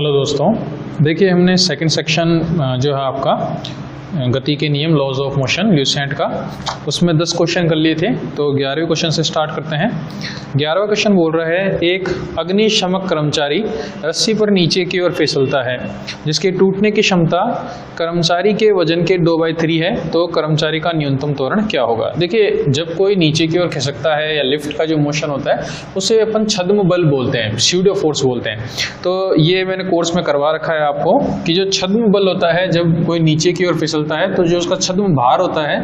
Hello दोस्तों, देखिए हमने सेकंड सेक्शन जो है आपका गति के नियम लॉज ऑफ मोशन ल्यूसेंट का, उसमें 10 क्वेश्चन कर लिए थे। तो 11वें क्वेश्चन से स्टार्ट करते हैं। 11वां क्वेश्चन बोल रहा है, एक अग्निशमक कर्मचारी रस्सी पर नीचे की ओर फिसलता है जिसके टूटने की क्षमता कर्मचारी के वजन के 2/3 है, तो कर्मचारी का न्यूनतम त्वरण क्या होगा। देखिए, जब कोई नीचे की ओर खिसकता है या लिफ्ट का जो मोशन होता है उसे अपन छद्म बल बोलते हैं, स्यूडो फोर्स बोलते हैं। तो ये मैंने कोर्स में करवा रखा है आपको कि जो छद्म बल होता है जब कोई नीचे की ओर फिसलता है तो जो उसका छद्म भार होता है,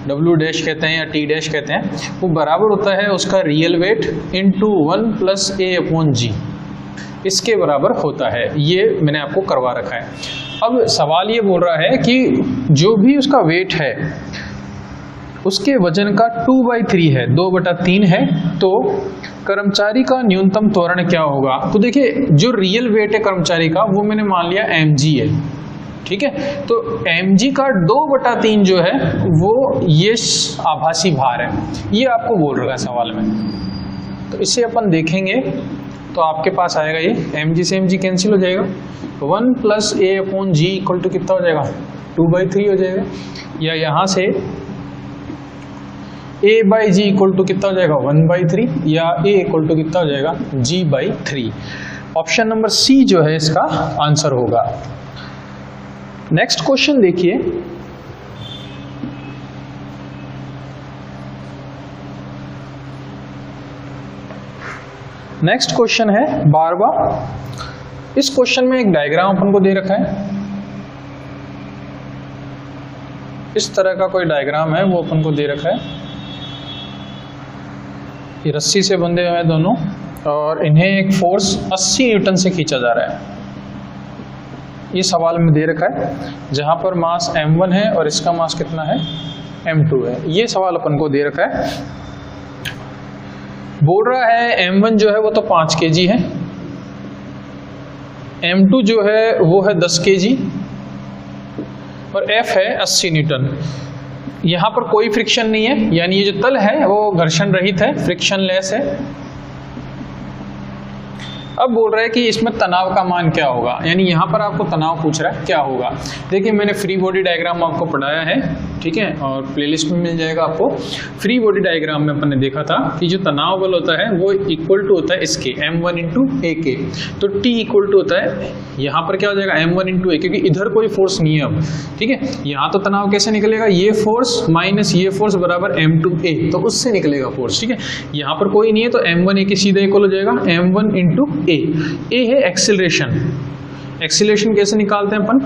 W डैश कहते हैं या T डैश कहते हैं, वो बराबर होता है उसका रियल वेट इंटू 1 + A/g, इसके बराबर होता है। ये मैंने आपको करवा रखा है। अब सवाल ये बोल रहा है कि जो भी उसका वेट है उसके वजन का 2/3 है, 2/3 है, तो कर्मचारी का न्यूनतम त्वरण क्या होगा। तो देखिए, जो रियल वेट है कर्मचारी का वो मैंने मान लिया mg है, ठीक है। तो mg का 2/3 जो है वो ये आभासी भार है, ये आपको बोल रहा है सवाल में। तो इसे अपन देखेंगे तो आपके पास आएगा ये mg से mg कैंसिल हो जाएगा, 1 + A/g इक्वल टू कितना हो जाएगा, 2/3 हो जाएगा। या यहाँ से A/g इक्वल टू कितना हो जाएगा, 1/3, या A इक्वल टू कितना हो जाएगा, g/3। ऑप्शन नंबर सी जो है इसका आंसर होगा। नेक्स्ट क्वेश्चन देखिए, नेक्स्ट क्वेश्चन है 12वां। इस क्वेश्चन में एक डायग्राम अपन को दे रखा है, इस तरह का कोई डायग्राम है वो अपन को दे रखा है। ये रस्सी से बंधे हुए हैं दोनों और इन्हें एक फोर्स 80 न्यूटन से खींचा जा रहा है। ये सवाल में दे रखा है जहां पर मास m1 है और इसका मास कितना है, m2 है। ये सवाल अपन को दे रखा है। बोल रहा है m1 जो है वो तो 5 kg है, m2 जो है वो है 10 kg और f है 80 न्यूटन। यहाँ पर कोई फ्रिक्शन नहीं है, यानी ये जो तल है वो घर्षण रहित है, फ्रिक्शन लेस है। अब बोल रहा है कि इसमें तनाव का मान क्या होगा, यानी यहाँ पर आपको तनाव पूछ रहा है क्या होगा। देखिए, मैंने फ्री बॉडी डायग्राम आपको पढ़ाया है, ठीक है, और प्लेलिस्ट में मिल जाएगा आपको। फ्री बॉडी डायग्राम में अपन ने देखा था कि जो तनाव बल होता है वो इक्वल टू होता है इसके m1 × a के। तो T इक्वल टू होता है, यहाँ पर क्या हो जाएगा, m1 × a, क्योंकि इधर कोई फोर्स नहीं है अब, ठीक है। यहाँ तो तनाव कैसे निकलेगा, ये फोर्स माइनस ये फोर्स बराबर m2a, तो उससे निकलेगा फोर्स, ठीक है। यहाँ पर कोई नहीं है तो m1 a के सीधे इक्वल हो जाएगा m1 × a है एक्सीलरेशन। एक्सीलरेशन कैसे निकालते हैं अपन,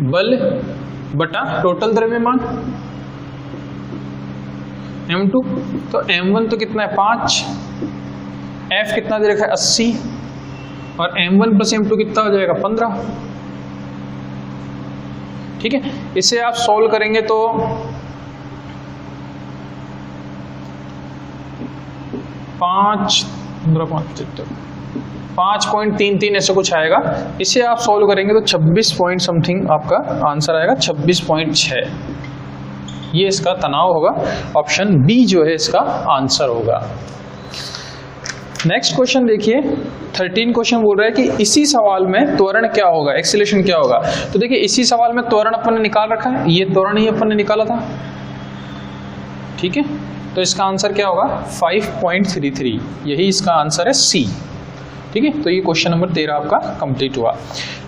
बल बटा टोटल द्रव्यमान m2। तो m1 तो कितना है 5, f कितना दे रखा है 80, और m1 + m2 कितना हो जाएगा 15, ठीक है। इसे आप सॉल्व करेंगे तो 5.33 ऐसा कुछ आएगा। इसे आप सॉल्व करेंगे तो 26 पॉइंट समथिंग आपका आंसर आएगा, 26.6। ये इसका तनाव होगा। ऑप्शन बी जो है इसका आंसर होगा। नेक्स्ट क्वेश्चन देखिए, 13 क्वेश्चन बोल रहा है कि इसी सवाल में त्वरण क्या होगा, एक्सीलरेशन क्या होगा। तो देखिए, इसी सवाल में त्वरण अपन ने निकाल रखा है, ये त्वरण ही अपन ने निकाला था, ठीक है। तो इसका आंसर क्या होगा, 5.33, यही इसका आंसर है सी, ठीक है। तो ये क्वेश्चन नंबर 13 आपका कंप्लीट हुआ।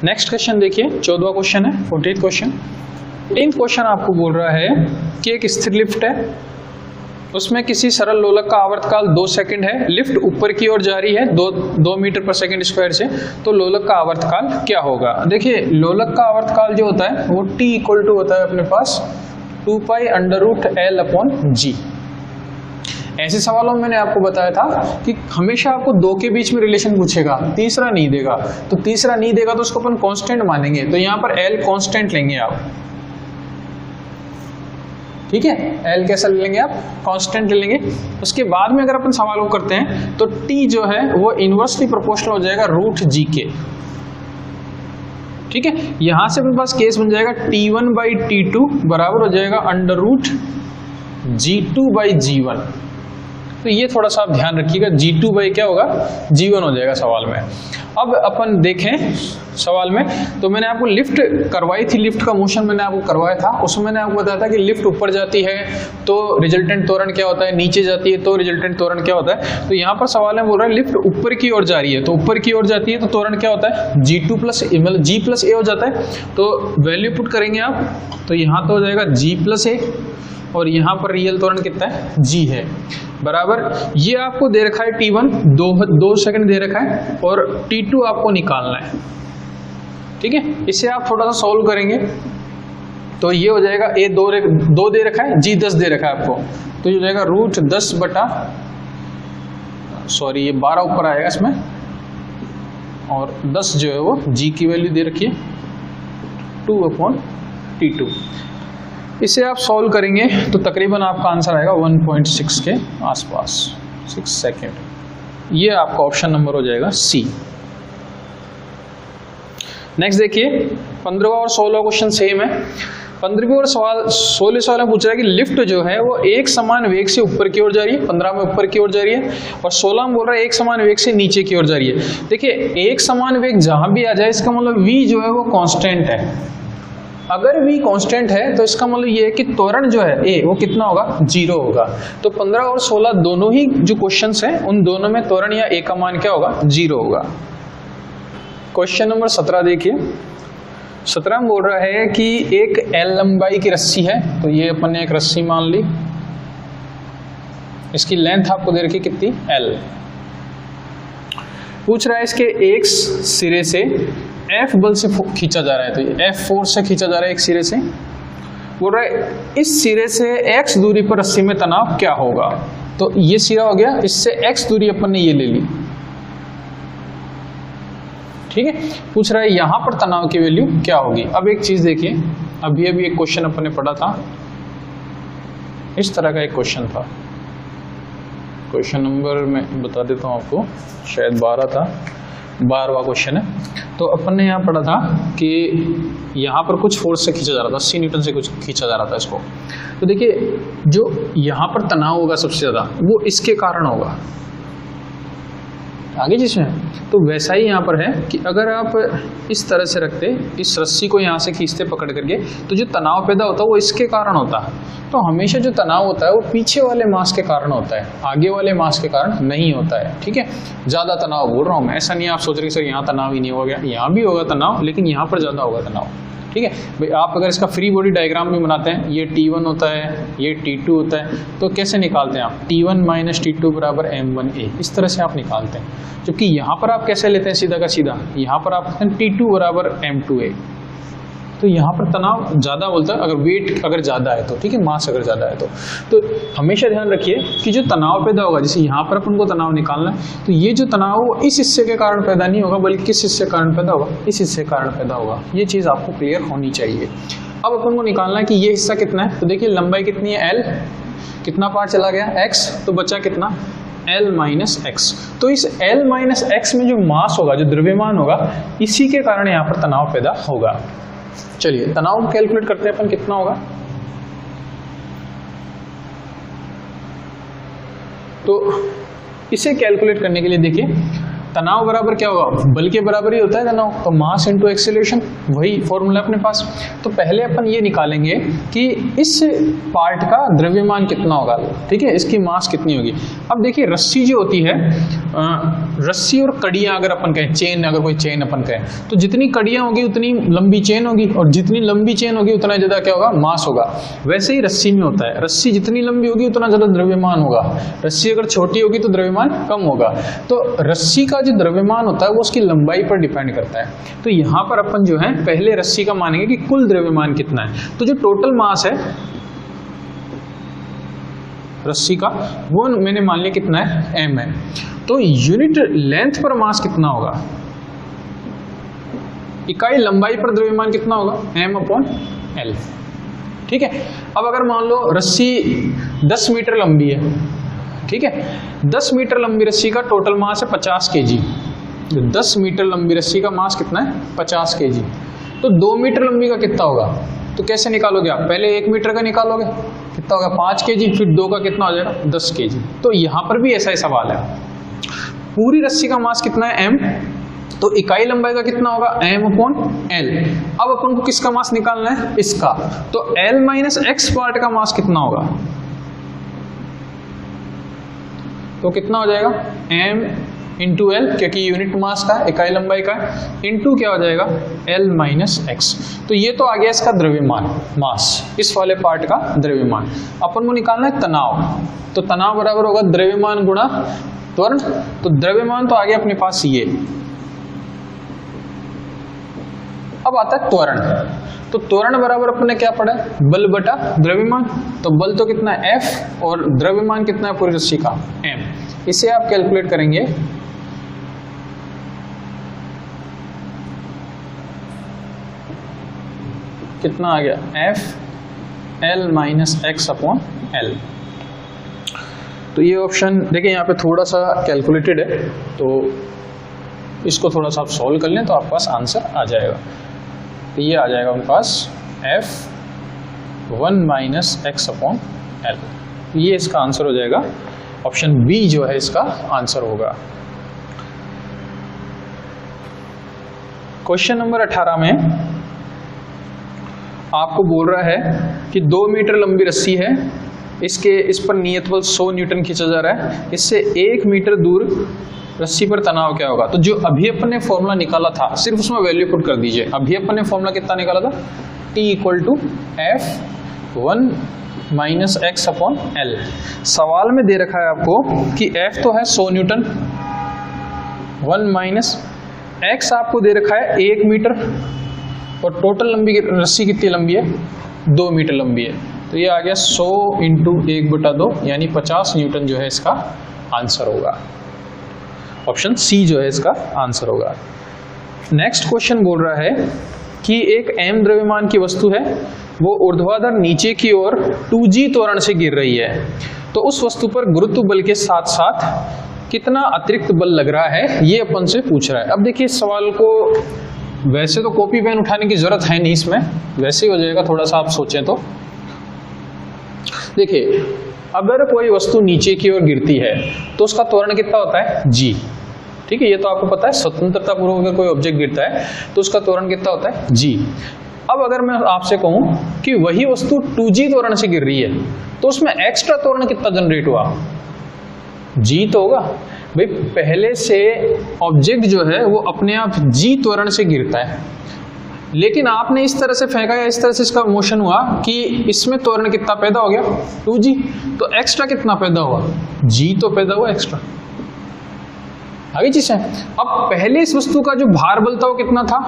नेक्स्ट क्वेश्चन देखिए, 14वां क्वेश्चन है, 14th क्वेश्चन। इन क्वेश्चन आपको बोल रहा है कि एक स्थिर लिफ्ट है, उसमें किसी सरल लोलक का आवर्तकाल 2 सेकंड है, लिफ्ट ऊपर की ओर जा रही है 2 मीटर/सेकंड² से, तो लोलक का आवर्तकाल क्या होगा। देखिए, लोलक का आवर्तकाल जो होता है वो T इक्वल टू होता है अपने पास 2π√L/g। ऐसे सवालों में मैंने आपको बताया था कि हमेशा आपको 2 के बीच में रिलेशन पूछेगा, तीसरा नहीं देगा। तो तीसरा नहीं देगा तो उसको अपन कांस्टेंट मानेंगे, तो यहाँ पर L कांस्टेंट लेंगे आप, ठीक है। L कैसा ले लेंगे आप, कांस्टेंट ले लेंगे। उसके बाद में अगर अपन सवाल को करते हैं तो T जो है वो इनवर्सली प्रोपोर्शनल हो जाएगा √g के, ठीक है। यहां से अपने पास केस बन जाएगा T1/T2 बराबर हो जाएगा √G2/G1। तो ये थोड़ा सा आप ध्यान रखिएगा, G2 बाई क्या होगा, G1 हो जाएगा सवाल में। अब अपन देखें सवाल में, तो मैंने आपको लिफ्ट करवाई थी, लिफ्ट का मोशन मैंने आपको करवाया था, उसमें मैंने आपको बताया था कि लिफ्ट ऊपर जाती है तो रिजल्टेंट त्वरण क्या होता है, नीचे जाती है तो रिजल्टेंट त्वरण क्या होता है। तो यहाँ पर सवाल में बोल रहा है लिफ्ट ऊपर की ओर जा रही है, तो ऊपर की ओर जाती है तो त्वरण क्या होता है, G2 प्लस ए, मतलब G प्लस ए हो जाता है। तो वैल्यू पुट करेंगे आप, तो यहाँ तो हो जाएगा G प्लस ए, और यहाँ पर रियल त्वरण कितना है, G है, बराबर। ये आपको दे रखा है T1 दो सेकंड दे रखा है, और T2 आपको निकालना है, ठीक है। इसे आप थोड़ा सा सॉल्व करेंगे तो ये हो जाएगा A 2 दे रखा है, G 10 दे रखा है आपको, तो ये हो जाएगा रूट 10 बटा, सॉरी ये 12 ऊपर आएगा इसमें, और 10 जो है वो G की वैल्यू दे रखी है 2/T2। इसे आप सॉल्व करेंगे तो तकरीबन आपका आंसर आएगा 1.6 के आसपास, 6 सेकेंड। ये आपका ऑप्शन नंबर हो जाएगा सी। नेक्स्ट देखिए 15वां और 16वां क्वेश्चन सेम है। 15वीं और 16वें सवाल में पूछ रहा है कि लिफ्ट जो है वो एक समान वेग से ऊपर की ओर जा रही है, 15 में ऊपर की ओर जा रही है, और 16 में बोल रहा है एक समान वेग से नीचे की ओर जा रही है। देखिए एक समान वेग जहां भी आ जाए इसका मतलब v जो है वो कांस्टेंट है। अगर v कांस्टेंट है तो इसका मतलब ये है कि त्वरण जो है a वो कितना होगा, 0 होगा। तो 15 और 16 दोनों ही जो क्वेश्चंस हैं उन दोनों में त्वरण या a का मान क्या होगा, 0 होगा। क्वेश्चन नंबर 17 देखिए। 17 में बोल रहा है कि एक L लंबाई की रस्सी है, तो ये अपन ने एक रस्सी मान ली, इसकी लेंथ आपको दे रखी कितनी, L। पूछ रहा है इसके एक सिरे से F बल से खींचा जा रहा है, तो ये F फोर्स से खींचा जा रहा है एक सिरे से। बोल रहा है इस सिरे से x दूरी पर रस्सी में तनाव क्या होगा। तो ये सिरा हो गया, इससे x दूरी अपन ने ये ले ली, ठीक है। पूछ रहा है यहां पर तनाव की वैल्यू क्या होगी। अब एक चीज देखिए, अभी एक क्वेश्चन अपन ने पढ़ा था, इस तरह का एक क्वेश्चन था, क्वेश्चन नंबर मैं बता देता हूं आपको, शायद 12 था, 12वां क्वेश्चन है। तो अपन ने यहाँ पढ़ा था कि यहाँ पर कुछ फोर्स से खींचा जा रहा था, 80 न्यूटन से कुछ खींचा जा रहा था इसको। तो देखिए जो यहाँ पर तनाव होगा सबसे ज़्यादा वो इसके कारण होगा, आगे जिसमें, तो वैसा ही यहाँ पर है कि अगर आप इस तरह से रखते, इस रस्सी को यहाँ से खींचते पकड़ करके, तो जो तनाव पैदा होता है वो इसके कारण होता है। तो हमेशा जो तनाव होता है वो पीछे वाले मास के कारण होता है, आगे वाले मास के कारण नहीं होता है, ठीक है। ज़्यादा तनाव बोल रहा हूँ मैं, ऐसा नहीं आप सोच रहे सर यहाँ तनाव ही नहीं होगा, यहाँ भी होगा तनाव लेकिन यहाँ पर ज़्यादा होगा तनाव, ठीक है भाई। आप अगर इसका फ्री बॉडी डायग्राम भी बनाते हैं, ये T1 होता है, ये T2 होता है, तो कैसे निकालते हैं आप, T1 माइनस T2 बराबर M1A, इस तरह से आप निकालते हैं। जबकि यहाँ पर आप कैसे लेते हैं, सीधा का सीधा, यहाँ पर आप कहते हैं T2 बराबर M2A। तो यहाँ पर तनाव ज़्यादा बोलता है अगर वेट अगर ज़्यादा है तो, ठीक है, मास अगर ज़्यादा है तो हमेशा ध्यान रखिए कि जो तनाव पैदा होगा, जैसे यहाँ पर अपन को तनाव निकालना है, तो ये जो तनाव वो इस हिस्से के कारण पैदा नहीं होगा, बल्कि किस हिस्से के कारण पैदा होगा, इस हिस्से के कारण पैदा होगा। ये चीज़ आपको क्लियर होनी चाहिए। अब अपन को निकालना है कि ये हिस्सा कितना है, तो देखिए लंबाई कितनी है L, कितना पार्ट चला गया x, तो बचा कितना L माइनस एक्स। तो इस L माइनस एक्स में जो मास होगा, जो द्रव्यमान होगा, इसी के कारण यहाँ पर तनाव पैदा होगा। चलिए तनाव कैलकुलेट करते हैं अपन, कितना होगा, तो इसे कैलकुलेट करने के लिए देखिए तनाव बराबर क्या होगा, बल के बराबर ही होता है तनाव, तो मास इनटू एक्सेलरेशन, वही फॉर्मूला अपने पास। तो पहले अपन ये निकालेंगे कि इस पार्ट का द्रव्यमान कितना होगा, ठीक है, इसकी मास कितनी होगी। अब देखिए रस्सी जो होती है, रस्सी और कड़ियाँ अगर अपन कहें, चेन, अगर कोई चेन अपन कहें, तो जितनी कड़ियाँ होगी उतनी लंबी चेन होगी, और जितनी लंबी चेन होगी उतना ज़्यादा क्या होगा, मास होगा। वैसे ही रस्सी में होता है, रस्सी जितनी लंबी होगी उतना ज़्यादा द्रव्यमान होगा, रस्सी अगर छोटी होगी तो द्रव्यमान कम होगा। तो रस्सी का जो द्रव्यमान होता है वो उसकी लंबाई पर डिपेंड करता है। तो यहाँ पर अपन जो है पहले रस्सी का मानेंगे कि कुल द्रव्यमान कितना है, तो जो टोटल मास है रस्सी का वो मैंने मान लिया कितना है, m है। तो यूनिट लेंथ पर मास कितना होगा, इकाई लंबाई पर द्रव्यमान कितना होगा, m/L, ठीक है। अब अगर मान लो रस्सी 10 मीटर लंबी है, ठीक है, 10 मीटर लंबी रस्सी का टोटल मास है 50 kg। 10 मीटर लंबी रस्सी का मास कितना है, 50 kg। तो 2 मीटर लंबी का कितना होगा, तो कैसे निकालोगे आप? पहले 1 मीटर का निकालोगे, कितना होगा 5 kg, फिर 2 का कितना हो जाएगा 10 kg। तो यहाँ पर भी ऐसा ही सवाल है, पूरी रस्सी का मास कितना है m, तो इकाई लंबाई का कितना होगा m/l। अब अपन को किसका मास निकालना है? इसका। तो l माइनस x पार्ट का मास कितना होगा? तो कितना हो जाएगा m इंटू एल, क्योंकि यूनिट मास का है, इकाई लंबाई का है, इंटू क्या हो जाएगा l माइनस एक्स। तो ये तो आ गया इसका द्रव्यमान मास, इस वाले पार्ट का द्रव्यमान। अपन को निकालना है तनाव, तो तनाव बराबर होगा द्रव्यमान गुणा त्वरण। तो द्रव्यमान तो आ गया अपने पास ये। अब आता है त्वरण। तो त्वरण बराबर अपने क्या पढ़ा है? बल बटा द्रव्यमान। तो बल तो कितना है F और द्रव्यमान कितना है पूरी रस्सी का m। इसे आप कैलकुलेट करेंगे, कितना आ गया F L minus X upon L। तो ये ऑप्शन देखिए यहाँ पे थोड़ा सा कैलकुलेटेड है, तो इसको थोड़ा सा आप सॉल्व कर लें तो आपके पास आंसर आ जाएगा। तो ये आ जाएगा उनके पास F1 minus X upon L। ये इसका आंसर हो जाएगा, ऑप्शन बी जो है इसका आंसर होगा। क्वेश्चन नंबर 18 में आपको बोल रहा है कि 2 मीटर लंबी रस्सी है, इस पर नियत बल 100 न्यूटन खींचा जा रहा है, इससे 1 मीटर दूर रस्सी पर तनाव क्या होगा? तो जो अभी अपन ने फॉर्मूला निकाला था, सिर्फ उसमें वैल्यू पुट कर दीजिए। अभी अपन ने फॉर्मूला कितना निकाला था? T equal to F1 minus X upon L। सवाल में दे रखा है आपको कि F तो है 100 न्यूटन, 1 माइनस एक्स आपको दे रखा है 1 मीटर, और टोटल लंबी रस्सी कितनी लंबी है? 2 मीटर लंबी है। तो ये आ गया 100 इंटू 1/2 यानी 50 न्यूटन जो है इसका आंसर होगा। ऑप्शन सी जो है इसका आंसर होगा। नेक्स्ट क्वेश्चन बोल रहा है कि एक m द्रव्यमान की वस्तु है, वो ऊर्ध्वाधर नीचे की ओर 2g त्वरण से गिर रही है, तो उस वस्तु पर गुरुत्व बल के साथ साथ कितना अतिरिक्त बल लग रहा है, ये अपन से पूछ रहा है। अब देखिए इस सवाल को वैसे तो कॉपी पेन उठाने की जरूरत है नहीं, इसमें वैसे ही हो जाएगा, थोड़ा सा आप सोचें तो। देखिए अगर कोई वस्तु नीचे की ओर गिरती है तो उसका त्वरण कितना होता है? g। ठीक है, ये तो आपको पता है। स्वतंत्रता पूर्वक अगर कोई ऑब्जेक्ट गिरता है तो उसका त्वरण कितना होता है? g। अब अगर मैं आपसे कहूं कि वही वस्तु 2g त्वरण से गिर रही है तो उसमें एक्स्ट्रा त्वरण कितना जनरेट हुआ? g तो होगा भाई, पहले से ऑब्जेक्ट जो है वो अपने आप g त्वरण से गिरता है, लेकिन आपने इस तरह से फेंका या इस तरह से इसका मोशन हुआ कि इसमें त्वरण कितना पैदा हो गया? 2g। तो एक्स्ट्रा कितना पैदा हुआ? g तो पैदा हुआ एक्स्ट्रा। आगे चीज है, अब पहले इस वस्तु का जो भार बल था वो कितना था?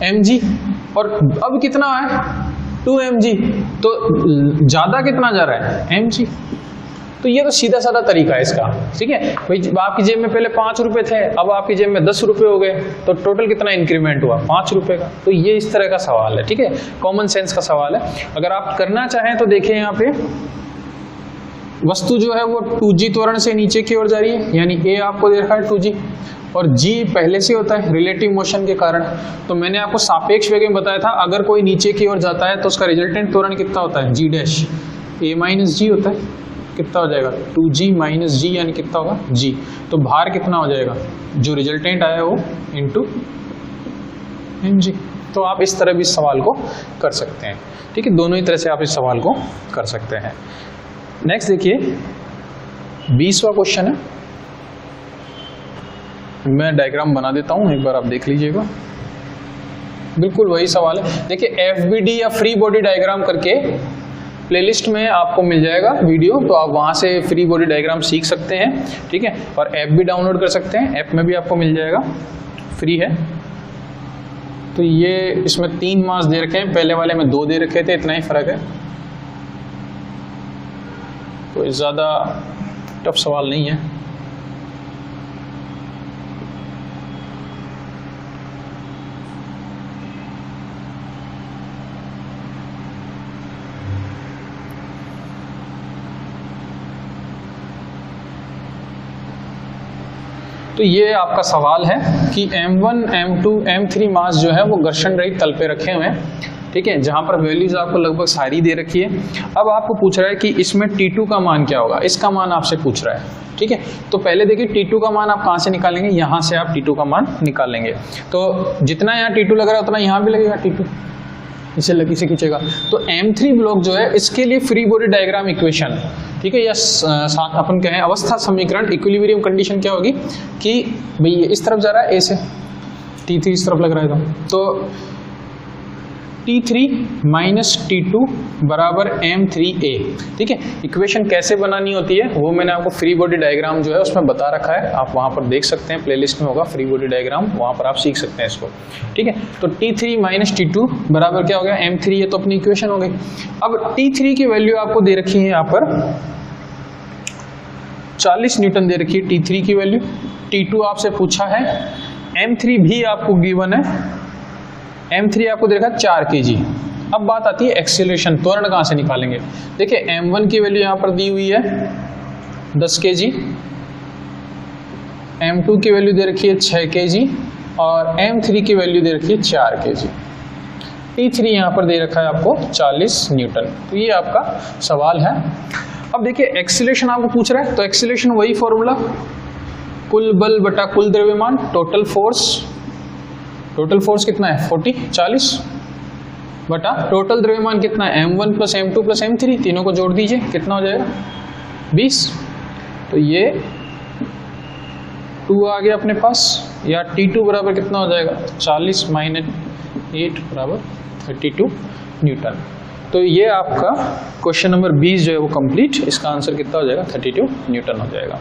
mg, और अब कितना है? 2mg। तो ज्यादा कितना जा रहा है? mg। तो ये तो सीधा साधा तरीका है इसका। ठीक है भाई, आपकी जेब में पहले 5 रुपए थे, अब आपकी जेब में 10 रुपए हो गए, तो टोटल कितना इंक्रीमेंट हुआ? 5 रुपए का। तो ये इस तरह का सवाल है। ठीक है, कॉमन सेंस का सवाल है। अगर आप करना चाहें तो देखिए यहाँ पे वस्तु जो है वो 2g त्वरण से नीचे की ओर जा रही है, यानी a आपको दे रखा है 2g, और g पहले से होता है रिलेटिव मोशन के कारण। तो मैंने आपको सापेक्ष वेग में बताया था, अगर कोई नीचे की ओर जाता है तो उसका रिजल्टेंट त्वरण कितना होता है? g dash, a minus g होता है। कितना हो जाएगा? 2g माइनस g, यानी कितना होगा? g। तो भार कितना हो जाएगा? जो रिजल्टेंट आया वो इंटू mg। तो आप इस तरह भी इस सवाल को कर सकते हैं। ठीक है, दोनों ही तरह से आप इस सवाल को कर सकते हैं। नेक्स्ट देखिए 20वां क्वेश्चन है, मैं डायग्राम बना देता हूं, एक बार आप देख लीजिएगा। बिल्कुल वही सवाल है। देखिए FBD या फ्री बॉडी डायग्राम करके प्लेलिस्ट में आपको मिल जाएगा वीडियो, तो आप वहां से फ्री बॉडी डायग्राम सीख सकते हैं। ठीक है, और ऐप भी डाउनलोड कर सकते हैं, ऐप में भी आपको मिल जाएगा, फ्री है। तो ये इसमें 3 मास दे रखे हैं, पहले वाले में 2 दे रखे थे, इतना ही फर्क है, कोई ज़्यादा टफ सवाल नहीं है। तो ये आपका सवाल है कि M1, M2, M3 मास जो है वो घर्षण रहित तल पे रखे हुए हैं। ठीक है, जहां पर वैल्यूज आपको लगभग सारी दे रखी है। अब आपको पूछ रहा है कि इसमें T2 का मान क्या होगा, इसका मान आपसे पूछ रहा है। ठीक है, तो पहले देखिए T2 का मान आप कहां से निकालेंगे, यहां से आप T2 का मान निकालेंगे। तो जितना यहाँ T2 लग रहा है उतना यहाँ भी लगेगा T2, इसे लगी से खींचेगा। तो M3 ब्लॉक जो है इसके लिए फ्री बॉडी डायग्राम इक्वेशन, ठीक है, या अपन कहें अवस्था समीकरण, इक्विलिब्रियम कंडीशन क्या होगी कि भाई इस तरफ जा रहा है A से, T3 इस तरफ लग रहा है तो T3 माइनस T2 बराबर M3A। ठीक है, इक्वेशन कैसे बनानी होती है वो मैंने आपको फ्री बॉडी डायग्राम जो है उसमें बता रखा है, आप वहां पर देख सकते हैं, प्लेलिस्ट में होगा फ्री बॉडी डायग्राम, वहां पर आप सीख सकते हैं इसको। ठीक है, तो T3 माइनस T2 बराबर क्या हो गया M3, ये तो अपनी इक्वेशन हो गई। अब T3 की वैल्यू आपको दे रखी है यहाँ पर 40 न्यूटन दे रखी है T3 की वैल्यू, T2 आपसे पूछा है, M3 भी आपको गिवन है, M3 आपको दे रखा है 4 kg। अब बात आती है एक्सीलरेशन, त्वरण कहाँ से निकालेंगे। देखिए M1 की वैल्यू यहाँ पर दी हुई है 10 kg, M2 की वैल्यू दे रखी है 6 kg और M3 की वैल्यू दे रखी है 4 kg। T3 यहाँ पर दे रखा है आपको 40 न्यूटन। तो ये आपका सवाल है। अब देखिए एक्सीलरेशन आपको पूछ रहा है, तो एक्सीलरेशन वही फॉर्मूला, कुल बल बटा कुल द्रव्यमान, टोटल फोर्स कितना है 40 बटा टोटल द्रव्यमान कितना है M1 plus M2 plus M3, तीनों को जोड़ दीजिए कितना हो जाएगा 20। तो ये 2 आ गया अपने पास, या T2 बराबर कितना हो जाएगा 40 माइनस 8 बराबर 32 न्यूटन। तो ये आपका क्वेश्चन नंबर 20 जो है वो कंप्लीट, इसका आंसर कितना हो जाएगा 32 न्यूटन हो जाएगा।